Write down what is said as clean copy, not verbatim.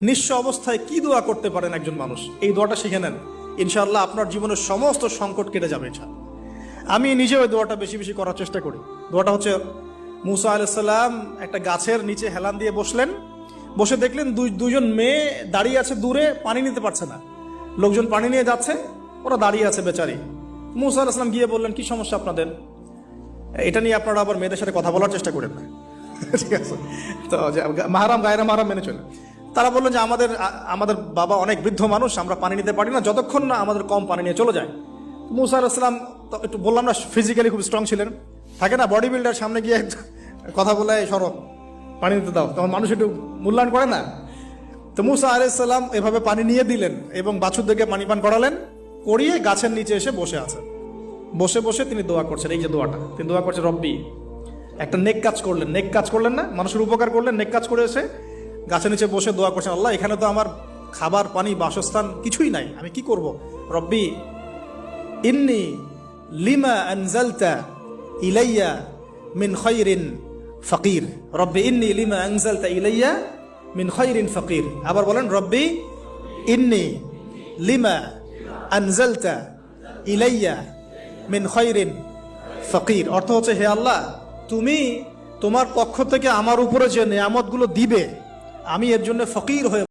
নিঃস্ব অবস্থায় কি দোয়া করতে পারেন একজন মানুষ, এই দোয়াটা শিখে নেন, ইনশাআল্লাহ আপনার জীবনের সমস্ত সংকট কেটে যাবে। আমি নিজেও ওই দোয়াটা বেশি বেশি করার চেষ্টা করি। দোয়াটা হচ্ছে, মুসা আলাইহিস সালাম একটা গাছের নিচে হেলান দিয়ে বসলেন, বসে দেখলেন দুইজন মেয়ে দাঁড়িয়ে আছে দূরে, পানি নিতে পারছে না, লোকজন পানি নিয়ে যাচ্ছে, ওরা দাঁড়িয়ে আছে বেচারি। মুসা আলাইহিস সালাম গিয়ে বললেন, কি সমস্যা আপনাদের? এটা নিয়ে আপনারা আবার মেয়েদের সাথে কথা বলার চেষ্টা করেন না, ঠিক আছে? তো মাহারাম গায়রা মাহারাম মেনে চলে। তারা বললেন যে আমাদের বাবা অনেক বৃদ্ধ মানুষ, আমরা পানি নিতে পারি না যতক্ষণ না আমাদের কম পানি নিয়ে চলে যায়। মুসা আলাইহিস সালাম তো একটু বললাম না, ফিজিক্যালি খুব স্ট্রং ছিলেন, থাকে না বডি বিল্ডার, সামনে গিয়ে কথা বলে সরো পানি নিতে দাও, তখন মানুষ একটু মূল্যায়ন করে না। তো মুসা আলাইহিস সালাম এভাবে পানি নিয়ে দিলেন এবং বাছুরদেরকে পানি পান করালেন, করিয়ে গাছের নিচে এসে বসে আছেন। বসে বসে তিনি দোয়া করছেন, এই যে দোয়াটা তিনি দোয়া করছেন, রব্বি, একটা নেক কাজ করলেন, নেক কাজ করলেন না, মানুষের উপকার করলেন, নেক কাজ করে এসে গাছের নিচে বসে দোয়া করছেন, আল্লাহ এখানে তো আমার খাবার পানি বাসস্থান কিছুই নাই, আমি কি করব? রব্বি ইন্নি লিমা আনজালতা ইলাইয়া মিন খায়রিন ফাকির, রব্বি ইন্নি লিমা আনজালতা ইলাইয়া মিন খায়রিন ফাকির। আবার বলেন, রব্বি ইন্নি লিমা আনজালতা ইলাইয়া মিন খায়রিন ফাকির। অর্থ হচ্ছে, হে আল্লাহ, তুমি তোমার পক্ষ থেকে আমার উপরে যে নেয়ামতগুলো দিবে, আমি এর জন্য ফকির হয়ে